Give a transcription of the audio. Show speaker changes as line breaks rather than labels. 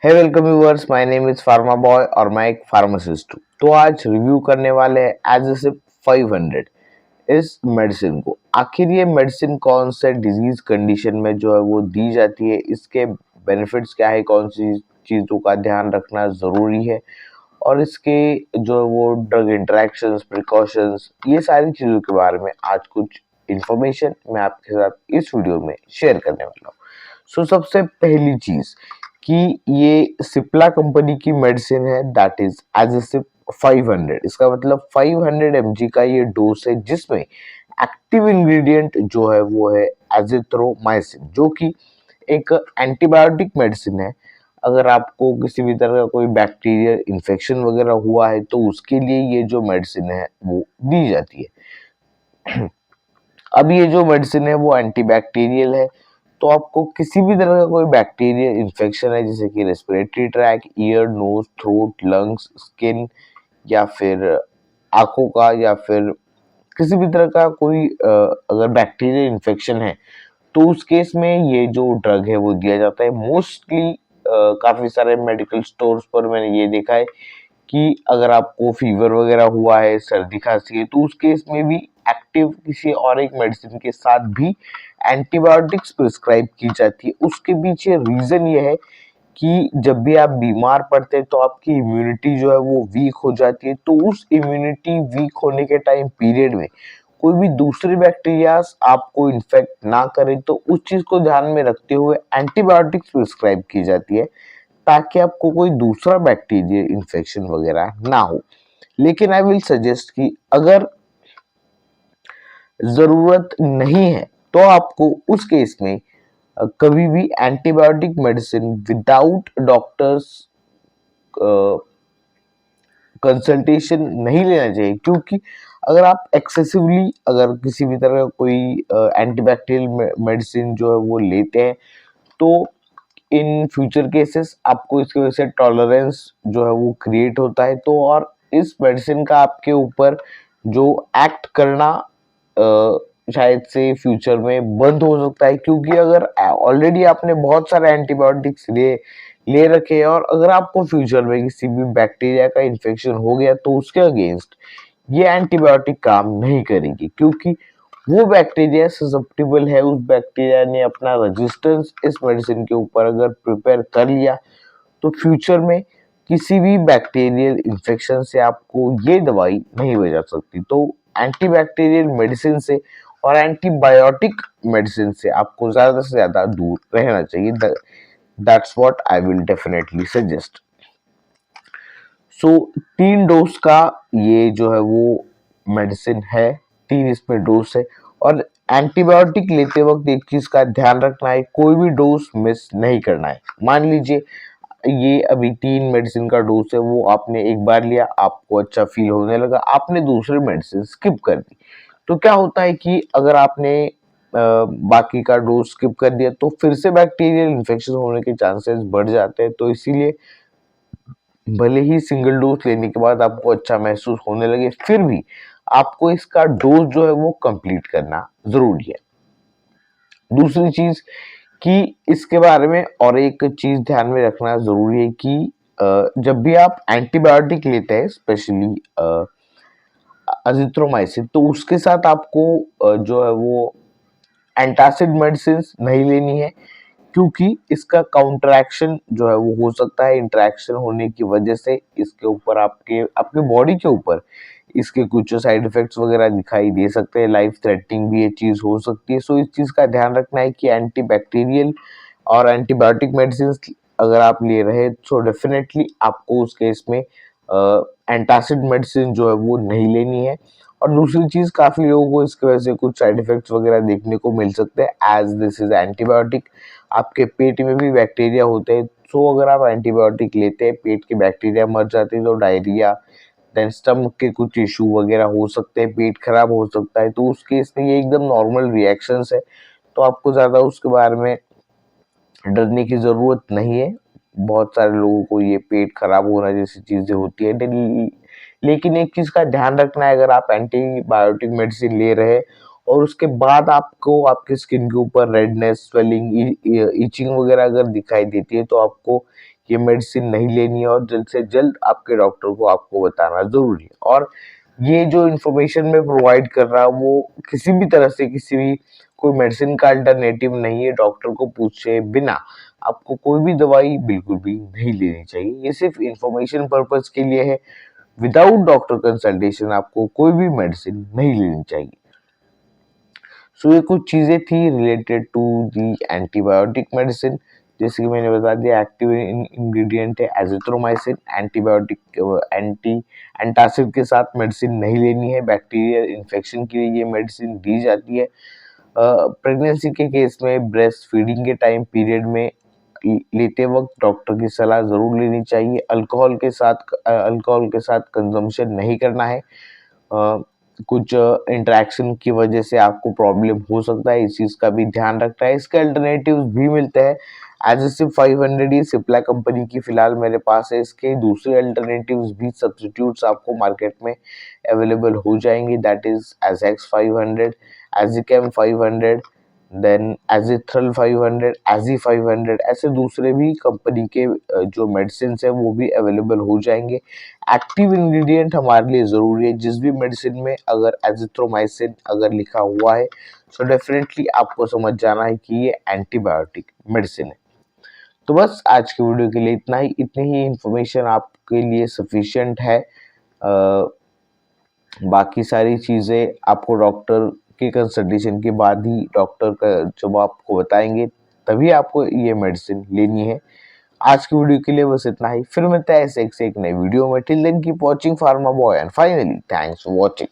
Hey welcome viewers, my name is pharma boy और मैं एक फार्मासिस्ट हूँ। तो आज रिव्यू करने वाले हैं एज 500 इस मेडिसिन को। आखिर ये मेडिसिन कौन से डिजीज कंडीशन में जो है वो दी जाती है, इसके बेनिफिट्स क्या है, कौन सी चीज़ों का ध्यान रखना ज़रूरी है और इसके जो है वो ड्रग इंटरेक्शंस, प्रिकॉशंस, ये सारी चीज़ों के बारे में आज कुछ इन्फॉर्मेशन मैं आपके साथ इस वीडियो में शेयर करने वाला हूँ। सबसे पहली चीज़ कि ये सिप्ला कंपनी की मेडिसिन है, दैट इज एज़ेसिप 500। इसका मतलब 500 mg का ये डोज है जिसमें एक्टिव इंग्रेडिएंट जो है वो है एजिथ्रोमाइसिन, जो कि एक एंटीबायोटिक मेडिसिन है। अगर आपको किसी भी तरह का कोई बैक्टीरियल इन्फेक्शन वगैरह हुआ है तो उसके लिए ये जो मेडिसिन है वो दी जाती है। अब ये जो मेडिसिन है वो एंटीबैक्टीरियल है, तो आपको किसी भी तरह का कोई बैक्टीरियल इन्फेक्शन है जैसे कि respiratory tract, ear, nose, throat, lungs, skin या फिर आंखों का या फिर किसी भी तरह का कोई अगर बैक्टीरियल इन्फेक्शन है तो उस केस में ये जो ड्रग है वो दिया जाता है। मोस्टली काफी सारे मेडिकल स्टोर्स पर मैंने ये देखा है कि अगर आपको फीवर वगैरह हुआ है, सर्दी खांसी है, तो उस केस में भी एक्टिव किसी और एक मेडिसिन के साथ भी एंटीबायोटिक्स प्रिस्क्राइब की जाती है। उसके पीछे रीजन ये है कि जब भी आप बीमार पड़ते हैं तो आपकी इम्यूनिटी जो है वो वीक हो जाती है, तो उस इम्यूनिटी वीक होने के टाइम पीरियड में कोई भी दूसरी बैक्टीरियाज आपको इन्फेक्ट ना करे, तो उस चीज को ध्यान में रखते हुए एंटीबायोटिक्स प्रिस्क्राइब की जाती है ताकि आपको कोई दूसरा बैक्टीरियल इन्फेक्शन वगैरह ना हो। लेकिन आई विल सजेस्ट कि अगर जरूरत नहीं है तो आपको उस केस में कभी भी antibiotic medicine without doctors consultation नहीं लेना चाहिए, क्योंकि अगर आप एक्सेसिवली अगर किसी भी तरह का कोई एंटीबैक्टीरियल मेडिसिन जो है वो लेते हैं तो इन फ्यूचर केसेस आपको इसकी वजह से टॉलरेंस जो है वो क्रिएट होता है, तो और इस मेडिसिन का आपके ऊपर जो एक्ट करना शायद से फ्यूचर में बंद हो सकता है, क्योंकि अगर ऑलरेडी आपने बहुत सारे एंटीबायोटिक्स ले रखे हैं और अगर आपको फ्यूचर में किसी भी बैक्टीरिया का इन्फेक्शन हो गया तो उसके अगेंस्ट ये एंटीबायोटिक काम नहीं करेगी, क्योंकि वो बैक्टीरिया ससेप्टेबल है। उस बैक्टीरिया ने अपना रेजिस्टेंस इस मेडिसिन के ऊपर अगर प्रिपेयर कर लिया तो फ्यूचर में किसी भी बैक्टीरियल इन्फेक्शन से आपको ये दवाई नहीं बचा सकती। तो एंटीबैक्टीरियल मेडिसिन से और एंटीबायोटिक मेडिसिन से आपको ज्यादा से ज्यादा दूर रहना चाहिए। That's what I will definitely suggest. So 3 dose का ये जो है वो मेडिसिन है, 3 इसमें डोज है। और एंटीबायोटिक लेते वक्त एक चीज का ध्यान रखना है, कोई भी डोज मिस नहीं करना है। मान लीजिए ये अभी 3 मेडिसिन का डोज है, वो आपने एक बार लिया, आपको अच्छा फील होने लगा, आपने दूसरी मेडिसिन स्किप कर दी, तो क्या होता है कि अगर आपने बाकी का डोज स्किप कर दिया तो फिर से बैक्टीरियल इन्फेक्शन होने के चांसेस बढ़ जाते हैं। तो इसीलिए भले ही सिंगल डोज लेने के बाद आपको अच्छा महसूस होने लगे, फिर भी आपको इसका डोज जो है वो कंप्लीट करना जरूरी है। दूसरी चीज कि इसके बारे में और एक चीज ध्यान में रखना जरूरी है कि जब भी आप एंटीबायोटिक लेते हैं, स्पेशली अजिथ्रोमाइसिन, तो उसके साथ आपको जो है वो एंटासिड मेडिसिन नहीं लेनी है, क्योंकि इसका काउंटरएक्शन जो है वो हो सकता है। इंटरेक्शन होने की वजह से इसके ऊपर आपके आपके बॉडी के ऊपर इसके कुछ साइड इफेक्ट्स वगैरह दिखाई दे सकते हैं, लाइफ थ्रेटनिंग भी ये चीज हो सकती है। सो इस चीज का ध्यान रखना है कि एंटीबैक्टीरियल और एंटीबायोटिक मेडिसिन अगर आप ले रहे हैं तो डेफिनेटली आपको उस केस में एंटासिड मेडिसिन जो है वो नहीं लेनी है। और दूसरी चीज, काफी लोगों को इसकी वजह से कुछ साइड इफेक्ट्स वगैरह देखने को मिल सकते हैं, एज दिस इज एंटीबायोटिक। आपके पेट में भी बैक्टीरिया होते हैं, सो अगर आप एंटीबायोटिक लेते हैं, पेट के बैक्टीरिया मर जाते हैं तो डायरिया, देन स्टमक के कुछ इशू वगैरह हो सकते हैं, पेट खराब हो सकता है। तो उस केस में ये एकदम नॉर्मल रिएक्शंस है, तो आपको ज्यादा उसके बारे में डरने की जरूरत नहीं है। बहुत सारे लोगों को ये पेट खराब होना जैसी चीजें होती है, लेकिन एक चीज का ध्यान रखना है, अगर आप एंटीबायोटिक मेडिसिन ले रहे हैं और उसके बाद आपको आपके स्किन के ऊपर रेडनेस, स्वेलिंग, इचिंग वगैरह अगर दिखाई देती है तो आपको ये मेडिसिन नहीं लेनी है और जल्द से जल्द आपके डॉक्टर को आपको बताना जरूरी है। और ये जो इन्फॉर्मेशन मैं प्रोवाइड कर रहा हूँ वो किसी भी तरह से किसी भी कोई मेडिसिन का अल्टरनेटिव नहीं है। डॉक्टर को पूछे बिना आपको कोई भी दवाई बिल्कुल भी नहीं लेनी चाहिए। ये सिर्फ इंफॉर्मेशन पर्पज के लिए है। विदाउट डॉक्टर कंसल्टेशन आपको कोई भी मेडिसिन नहीं लेनी चाहिए। सो ये कुछ चीजें थी related to the antibiotic medicine. जैसे कि मैंने बता दिया, एक्टिव इंग्रेडिएंट है एजिथ्रोमाइसिन। एंटीबायोटिक एंटासिड के साथ मेडिसिन नहीं लेनी है। बैक्टीरियल इन्फेक्शन के लिए ये मेडिसिन दी जाती है। प्रेगनेंसी के केस में ब्रेस्ट फीडिंग के टाइम पीरियड में लेते वक्त डॉक्टर की सलाह जरूर लेनी चाहिए। अल्कोहल के साथ कंजम्पशन नहीं करना है। कुछ इंटरेक्शन की वजह से आपको प्रॉब्लम हो सकता है, इस चीज का भी ध्यान रखना है। इसके अल्टरनेटिव्स भी मिलते हैं। एजेसिव 500 ये सिप्ला कंपनी की फिलहाल मेरे पास है। इसके दूसरे अल्टरनेटिव्स भी सब्स्टिट्यूट्स आपको मार्केट में अवेलेबल हो जाएंगे। That is Ajax 500, एजिकेम 500, then Azithral 500, एजी 500, ऐसे दूसरे भी कंपनी के जो मेडिसिन है वो भी अवेलेबल हो जाएंगे। एक्टिव इंग्रेडिएंट हमारे लिए जरूरी है। जिस भी मेडिसिन में अगर एजिथ्रोमाइसिन अगर लिखा हुआ है तो डेफिनेटली आपको समझ जाना है कि ये एंटीबायोटिक मेडिसिन है। तो बस आज की वीडियो के लिए इतना ही। इतनी ही इंफॉर्मेशन आपके लिए सफिशिएंट है। बाकी सारी चीजें आपको डॉक्टर की कंसल्टेशन के बाद ही डॉक्टर का जब आपको बताएंगे तभी आपको ये मेडिसिन लेनी है। आज की वीडियो के लिए बस इतना ही। फिर मिलता है ऐसे एक से एक नई वीडियो में। Till then keep watching pharma boy and finally thanks for watching.